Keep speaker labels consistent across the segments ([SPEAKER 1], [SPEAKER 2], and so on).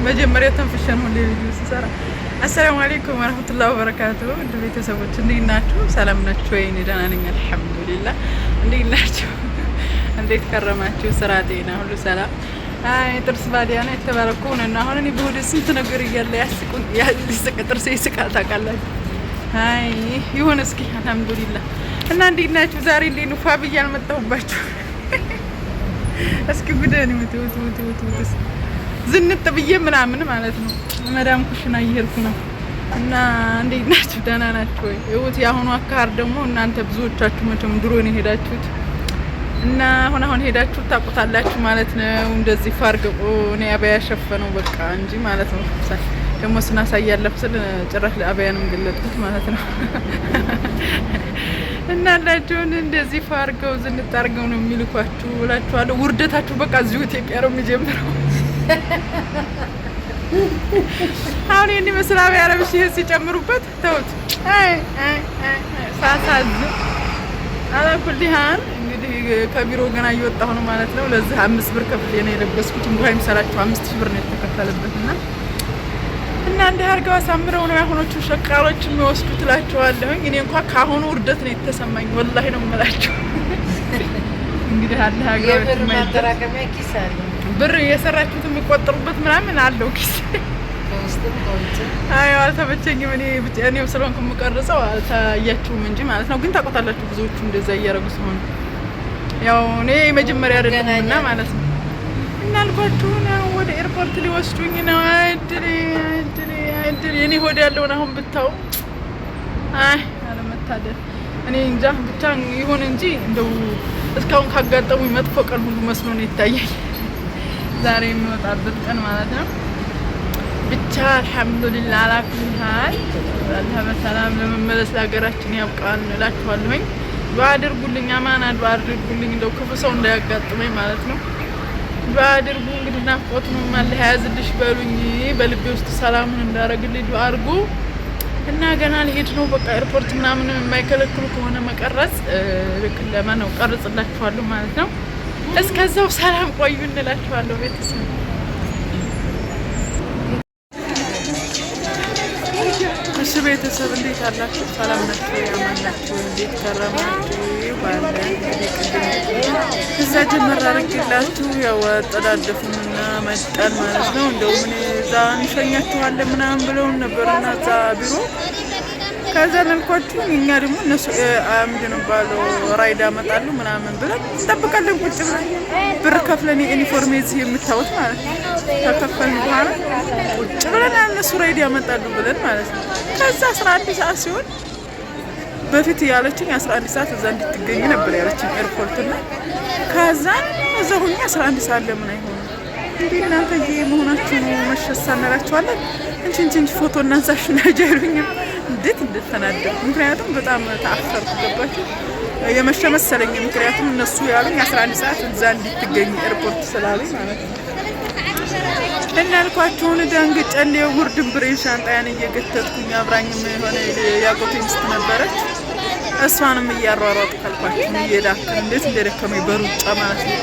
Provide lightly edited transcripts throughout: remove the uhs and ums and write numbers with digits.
[SPEAKER 1] መጀመሪያ ተንፍሸን ሁሌ ቪዲዮ ሲሰራ። አሰላሙ አለይኩም ወራህመቱላሂ ወበረካቱሁ። እንደ ቤተሰቦች እንዴት ናችሁ? ሰላም ናችሁ ወይ? እኔ ደህና ነኝ አልሐምዱሊላህ። እንዴት ናችሁ? እንዴት ከረማችሁ? ስራ፣ ጤና ሁሉ ሰላም? አይ ጥርስ ባዲያ ነው የተባረኩ ነውና አሁን እኔ በወደ ስንት ነገር እያለ ያስቁን ያልስቅ ጥርሴ ይስቃል ታውቃላችሁ። አይ ይሁን እስኪ አልሐምዱሊላህ። እና እንዴት ናችሁ? ዛሬ እንዴት ነው ፋብያ አልመጣሁባችሁ? እስኪ ጉደን ምትውት ዝንጥ ብዬ ምናምን ማለት ነው። መዳም ኩሽና እየሄድኩ ነው። እና እንዴት ናችሁ? ደህና ናችሁ ወይ? እውት ያሁኑ አካር ደግሞ እናንተ ብዙዎቻችሁ መቼም ድሮ ነው ሄዳችሁት እና አሁን ሄዳችሁ ታውቁታላችሁ ማለት ነው። እንደዚህ ፋርገቆ ነው አበያ ሸፈነው በቃ እንጂ ማለት ነው። ደግሞ ስናሳያለፍ ስለ ጭራሽ ለአበያንም ገለጥኩት ማለት ነው። እና አላችሁን እንደዚህ ፋርገው ዝንጣርገው ነው የሚልኳችሁ እላችኋለሁ። ውርደታችሁ በቃ እዚሁ ኢትዮጵያ ነው የሚጀምረው። አሁን የኔ መስራብ ያረብሽ ሲጨምሩበት ተውት። ሳሳዝ አላኩልሃን እንግዲህ ከቢሮ ገና እየወጣሁ ነው ማለት ነው። ለዚህ 5 ብር ከፍዬ ነው የለበስኩት። እንኳን የሚሰራቸው 5000 ብር ነው የተከፈለበትና እና እንደ አርጋው አሳምረው ነው ያሁኖቹ ሸቃሎች የሚወስዱት እላቸዋለሁ። እኔ እንኳን ካሁኑ ውርደት ነው የተሰማኝ ወላሂ ነው የምላቸው። እንግዲህ አለ ሀገር
[SPEAKER 2] ማጠራቀሚያ ኪስ አለ
[SPEAKER 1] ብር የሰራችሁት የሚቆጥሩበት ምናምን አለው ኪስ። አይ አልተመቸኝም። እኔው ስለሆንኩ የምቀርጸው አልታያችሁም እንጂ ማለት ነው። ግን ታውቁታላችሁ ብዙዎቹ እንደዛ እያደረጉ ስለሆነ ያው እኔ መጀመሪያ አይደለምና ማለት ነው። እና አልኳችሁ ነው ወደ ኤርፖርት ሊወስዱኝ ነው። አይድሪ የኔ ሆድ ያለውን አሁን ብታው አይ አለመታደል እኔ እንጃ ብቻ ይሁን እንጂ እንደው እስካሁን ካጋጠሙኝ መጥፎ ቀን ሁሉ መስሎ ነው ይታያል ዛሬ የሚወጣበት ቀን ማለት ነው። ብቻ አልሐምዱሊላህ አላኩልሃል አላህ በሰላም ለመመለስ ለሀገራችን ያብቃን እላችኋለሁኝ። ዱአ አድርጉልኝ፣ አማና ዱአ አድርጉልኝ፣ እንደው ክፉ ሰው እንዳያጋጥመኝ ማለት ነው። ዱአ አድርጉ እንግዲህ ናፍቆት ነው ማለት ያዝልሽ በሉኝ። በልቤ ውስጥ ሰላሙን እንዳረግልኝ ዱአ አድርጉ። እና ገና ልሄድ ነው በቃ ኤርፖርት ምናምን የማይከለክሉ ከሆነ መቀረጽ ልክ ለማን ነው ቀርጽላችኋለሁ ማለት ነው። እስከዛው ሰላም ቆዩ እንላችኋለሁ ቤተሰብ። እሺ ቤተሰብ እንዴት አላችሁ? ሰላም ናችሁ? ያማናችሁ? እንዴት ከረማችሁ? ባለ እዛ ጀመር አድርጌላችሁ ያው አጠዳደፉንና መጣል ማለት ነው። እንደው ምን እዛ እንሸኛችኋለን ምናምን ብለውን ነበርና እዛ ቢሮ ከዛ መልኳችሁ እኛ ደግሞ እነሱ ምንድን ነው ባለው ራይድ አመጣሉ ምናምን ብለን እንጠብቃለን። ቁጭ ብለን ብር ከፍለን የዩኒፎርም እዚህ የምታዩት ማለት ነው። ተከፈልን በኋላ ቁጭ ብለን እነሱ ራይድ ያመጣሉ ብለን ማለት ነው። ከዛ 11 ሰዓት ሲሆን በፊት ያለችኝ 11 ሰዓት እዛ እንድትገኝ ነበር ያለችኝ ኤርፖርት እና ከዛ እዛ ሆኜ 11 ሰዓት ለምን አይሆንም እንዴ እናንተ መሆናችሁ ነው መሸሳ እናላችኋለን እንቺ ፎቶ እናንሳሽ ናጀሩኝም እንዴት እንደተናደድኩ ምክንያቱም በጣም ተአፈርኩ። ገባችሁ የመሸ መሰለኝ ምክንያቱም እነሱ ያሉኝ 11 ሰዓት እዛ እንድትገኝ ኤርፖርት ስላሉኝ ማለት ነው። እና አልኳችሁን ደንግጬ እንደው ውርድም ብሬን ሻንጣያን እየገተትኩኝ አብራኝም የሆነ ያጎቴ ሚስት ነበረች እሷንም እያሯሯጥኩ ካልኳችሁ እየዳከም እንዴት እንደደከመኝ በሩጫ ማለት ነው።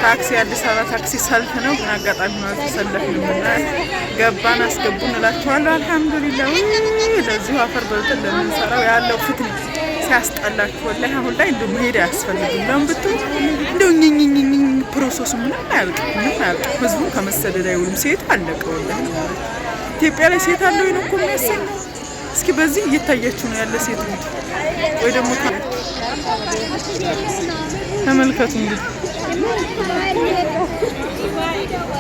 [SPEAKER 1] ታክሲ አዲስ አበባ ታክሲ ሰልፍ ነው ግን አጋጣሚ ማለት ተሰለፍን እና ገባን አስገቡን እላችኋለሁ። አልሐምዱሊላህ ለዚሁ አፈር በልተን ለምንሰራው ያለው ፍትህ ሲያስጠላችሁ ወላሂ አሁን ላይ እንደው መሄድ አያስፈልግም። ለምን ብትሉ እንደው ኝኝኝኝ ፕሮሰሱ ምንም አያልቅም። ህዝቡ ከመሰደድ አይውልም። ሴት አለቀ ወላሂ ኢትዮጵያ ላይ ሴት አለው ነው እኮ የሚያሰኘው። እስኪ በዚህ እየታያችሁ ነው ያለ ሴት ወይ ደግሞ ተመልከቱ እንግዲህ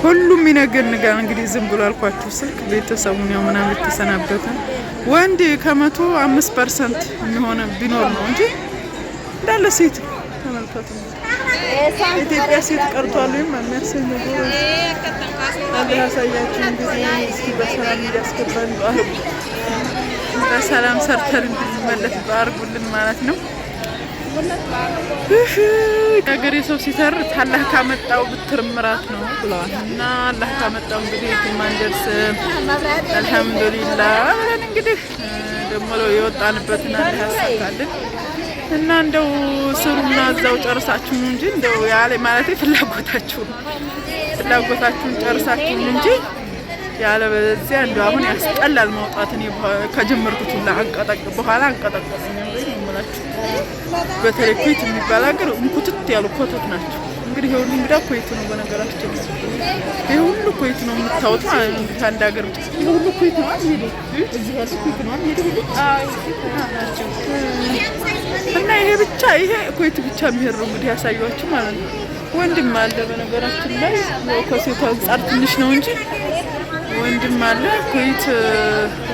[SPEAKER 1] ሁሉም ይነገንጋል እንግዲህ ዝም ብሎ አልኳችሁ ስልክ ቤተሰቡን ያው ምናምን ተሰናበተ። ወንድ ከ105% የሚሆነ ቢኖር ነው እንጂ እንዳለ ሴት ተመልከቱ። ኢትዮጵያ ሴት ቀርቷል ወይም የሚያሰኝ ነገር አለ ያሳያችሁ እንግዲህ እስኪ በሰላም ያስገባን ባርጉ በሰላም ሰርተን እንድንመለስ ባርጉልን ማለት ነው። ነገር የሰው ሲተርት አላህ ካመጣው ብትርምራት ነው ብለዋል እና አላህ ካመጣው እንግዲህ ማንደርስ አልሐምዱሊላህ ብለን እንግዲህ ደግሞ የወጣንበትን አላህ ያሳካልን እና እንደው ስሩና እዛው ጨርሳችሁ እንጂ እንደው ያለ ማለት ፍላጎታችሁን ጨርሳችሁ እንጂ ያለበለዚያ እንደው አሁን ያስጠላል ማውጣት። እኔ ከጀመርኩት ሁላ በኋላ አንቀጠቀጥኝ ነው የምላችሁ። በተለይ ኩዌት የሚባል ሀገር እንኩትት ያሉ ኮተት ናቸው። እንግዲህ ይሄ ሁሉ እንግዳ ኩዌት ነው በነገራችን። ይሄ ሁሉ ኩዌት ነው የምታወጡ ማለት ነው። እንግዲህ አንድ ሀገር ይሄ ሁሉ ኩዌት ነው አይደል? እዚህ ያለ ኩዌት ነው አይደል? እና ይሄ ብቻ ይሄ ኩዌት ብቻ የሚሄድ ነው እንግዲህ ያሳዩዋችሁ ማለት ነው። ወንድም አለ በነገራችን ላይ ከሴቷ አንጻር ትንሽ ነው እንጂ ወንድም አለ። ኩዌት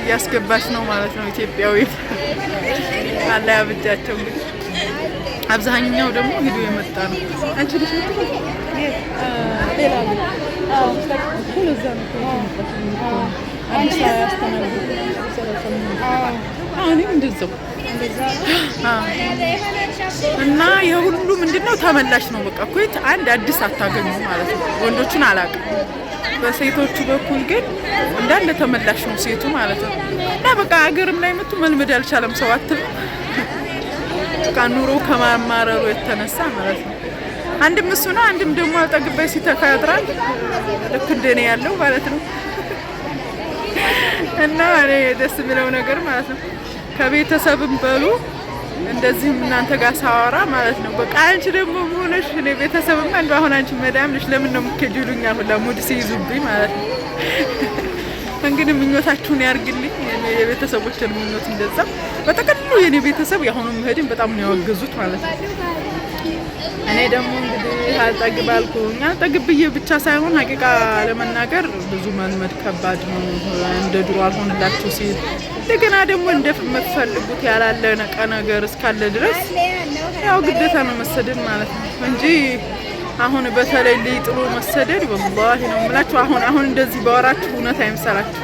[SPEAKER 1] እያስገባች ነው ማለት ነው። ኢትዮጵያዊ አለ ያብጃቸው እንግዲህ አብዛኛው ደግሞ ሄዶ የመጣ ነው። አንቺ ልጅ ምትል ሌላ ግን ሁሉ እዛ ነው አዲስ ያስተናግዱ እኔም እንደዛው እና የሁሉ ምንድነው ተመላሽ ነው። በቃ ኩዌት አንድ አዲስ አታገኙ ማለት ነው። ወንዶቹን አላውቅም። በሴቶቹ በኩል ግን እንዳለ ተመላሽ ነው ሴቱ ማለት ነው። እና በቃ አገርም ላይ መጡ መልመድ ያልቻለም ሰው አትል በቃ ኑሮ ከማማረሩ የተነሳ ማለት ነው። አንድም እሱ ነው፣ አንድም ደግሞ አጠግባይ ሲተካ ያድራል። ልክ እንደኔ ያለው ማለት ነው። እና እኔ ደስ የሚለው ነገር ማለት ነው ከቤተሰብም በሉ እንደዚህም እናንተ ጋር ሳወራ ማለት ነው በቃ አንቺ ደግሞ ሆነሽ እኔ ቤተሰብም አንዱ አሁን አንቺ መዳም ነሽ ለምን ነው የምትሄጂው ይሉኛል ሁላ ሙድ ሲይዙብኝ ማለት ነው። እንግዲህ ምኞታችሁን ያርግልኝ የቤተሰቦችን ምኞት እንደዛ። በተቀጥሎ የኔ ቤተሰብ ያሁኑ መሄድን በጣም ነው ያወገዙት ማለት ነው። እኔ ደግሞ እንግዲህ አልጠግብ አልኩኝ። አልጠግብ ብዬ ብቻ ሳይሆን ሀቂቃ ለመናገር ብዙ መልመድ ከባድ ነው። እንደ ድሮ አልሆንላችሁ ሲል እንደገና ደግሞ እንደምትፈልጉት ያላለቀ ነገር እስካለ ድረስ ያው ግዴታ ነው መሰደድ ማለት ነው እንጂ አሁን በተለይ ጥሩ መሰደድ ወላሂ ነው የምላችሁ። አሁን እንደዚህ ባወራችሁ እውነት አይምሰላችሁ።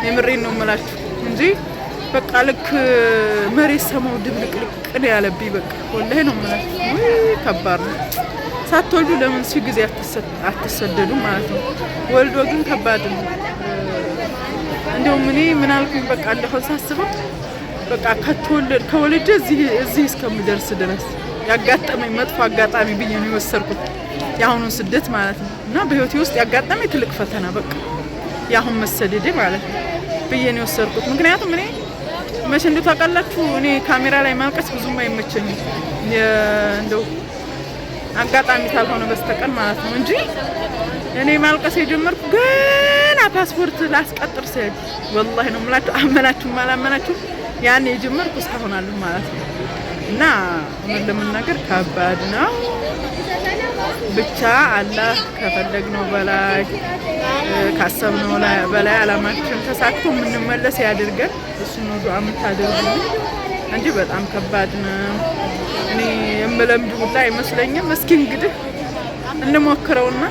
[SPEAKER 1] የምሬን ነው የምላችሁ እንጂ በቃ ልክ መሬት ሰማው ድብልቅልቅ ነው ያለብኝ። በቃ ወላሂ ነው የምላችሁ። ከባድ ነው። ሳትወልዱ ለምን ሺህ ጊዜ አትሰደዱ ማለት ነው። ወልዶ ግን ከባድ ነው። እንደውም እኔ ምን አልኩኝ በቃ እንደሆነ ሳስበው በቃ ከወልጄ እዚህ እስከምደርስ ድረስ ያጋጠመኝ መጥፎ አጋጣሚ ብዬ ነው የወሰድኩት የአሁኑን ስደት ማለት ነው። እና በህይወቴ ውስጥ ያጋጠመኝ ትልቅ ፈተና በቃ የአሁን መሰደዴ ማለት ነው ብዬ ነው የወሰድኩት። ምክንያቱም እኔ መቼ እንደው ታውቃላችሁ እኔ ካሜራ ላይ ማልቀስ ብዙም አይመቸኝም እንደው አጋጣሚ ካልሆነ በስተቀር ማለት ነው እንጂ እኔ ማልቀስ የጀመርኩ ገና ፓስፖርት ላስቀጥር ሲሄድ ወላሂ ነው የምላችሁ። አመናችሁ አላመናችሁ ያኔ የጀመርኩ እስካሁን አለሁ ማለት ነው። እና ምን ለመናገር ከባድ ነው። ብቻ አላህ ከፈለግነው በላይ ካሰብነው በላይ አላማችን ተሳክቶ የምንመለስ ያድርገን። እሱ ነው ዱዓ የምታደርጉልኝ እንጂ በጣም ከባድ ነው። እኔ የምለምድ ሁላ አይመስለኝም። እስኪ እንግዲህ እንሞክረውና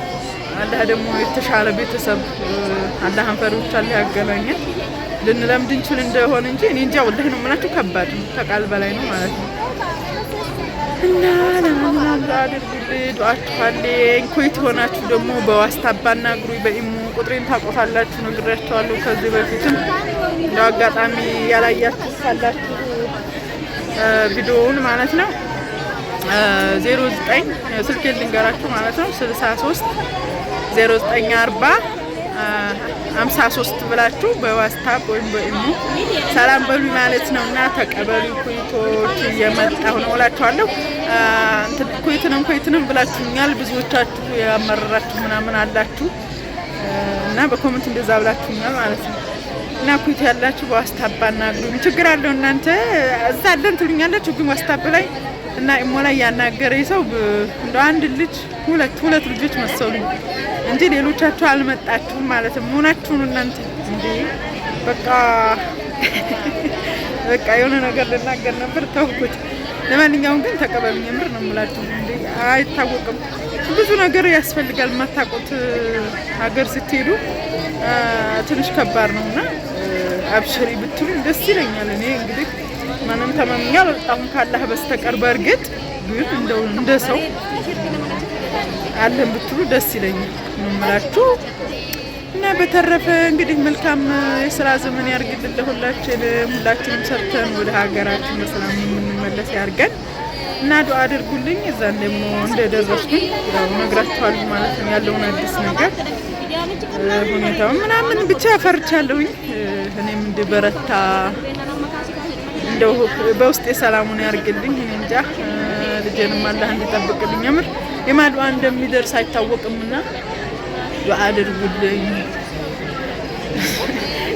[SPEAKER 1] አላህ ደግሞ የተሻለ ቤተሰብ አላህን ፈሪዎች አላህ ያገናኘን ልንለምድ እንችል እንደሆነ እንጂ እኔ እንጃ ወላሂ ነው የምላችሁ ከባድ ነው። ከቃል በላይ ነው ማለት ነው። እና ለማንኛውም አድርጉልኝ ዱዓችሁ አለኝ። ኩዌት ሆናችሁ ደግሞ በዋትስአፕ አናግሩኝ። በኢሞ ቁጥሬን ታውቁታላችሁ፣ ነግሬያችኋለሁ ከዚህ በፊትም። እንደው አጋጣሚ ያላያችሁ ካላችሁ ቪዲዮውን ማለት ነው 09 ስልኬን ልንገራችሁ ማለት ነው 63 0940 53 ብላችሁ በዋትስአፕ ወይም በኢሞ ሰላም በሉ ማለት ነውና ተቀበሉ። ኩዌቶች እየመጣሁ ነው እላችኋለሁ። ኩዌትንም ብላችሁኛል ብዙዎቻችሁ ያመረራችሁ ምናምን አላችሁ እና በኮሜንት እንደዛ ብላችሁኛል ማለት ነው። እና ኩዌት ያላችሁ በዋትስአፕ አናግሩኝ። ችግር አለው እናንተ እዛ አለን ትሉኛላችሁ፣ ግን ዋትስአፕ ላይ እና ኢሞ ላይ ያናገረኝ ሰው እንደው አንድ ልጅ ሁለት ልጆች መሰሉኝ እንጂ ሌሎቻችሁ አልመጣችሁም ማለት ነው። ሆናችሁን እናንተ እንዴ በቃ የሆነ ነገር ልናገር ነበር ተውኩት። ለማንኛውም ግን ተቀበሉኝ። የምር ነው የምላችሁ። እንዴ አይታወቅም፣ ብዙ ነገር ያስፈልጋል። የማታውቁት ሀገር ስትሄዱ ትንሽ ከባድ ነውና አብሽሪ ብትሉ ደስ ይለኛል። እኔ እንግዲህ ማንም ተመምኛ አልወጣሁም ካላህ በስተቀር። በእርግጥ ግን እንደው እንደ ሰው አለን ብትሉ ደስ ይለኛል እምላችሁ። እና በተረፈ እንግዲህ መልካም የስራ ዘመን ያርግልን ለሁላችንም። ሁላችንም ሰርተን ወደ ሀገራችን በሰላም የምንመለስ ያርገን እና ዱዓ አድርጉልኝ። እዛን ደግሞ እንደደረስኩኝ ያው ነግራችኋለሁ ማለት ነው ያለውን አዲስ ነገር ሁኔታው ምናምን ብቻ ፈርቻለሁኝ። እኔም እንድበረታ እንደው በውስጤ ሰላሙን ያርግልኝ። እኔ እንጃ ልጄንም አላህ እንዲጠብቅልኝ ምር የማድዋ እንደሚደርስ አይታወቅምና ዱዓ አድርጉልኝ።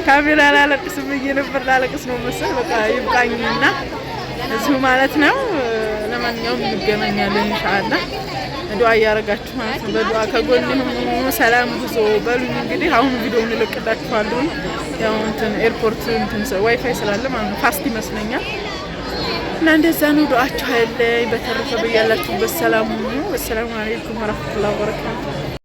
[SPEAKER 1] ካሜራ ላለቅስም እየነበር ላለቅስ ነው መሰል በቃ ይብቃኝና እዚሁ ማለት ነው። ለማንኛውም እንገናኛለን ኢንሻአላህ። ዱዓ ያረጋችሁ ማለት ነው። በዱዓ ከጎንንም ሰላም ጉዞ በሉኝ። እንግዲህ አሁን ቪዲዮውን ልለቅላችኋለሁ። ያው እንትን ኤርፖርት እንትን ዋይፋይ ስላለ ማለት ፋስት ይመስለኛል እና እንደዛ ነው። ዱዓችሁ አይለይ። በተረፈ በያላችሁበት ሰላም ሁኑ። ወሰላሙ አለይኩም ወራህመቱላሂ ወበረካቱ።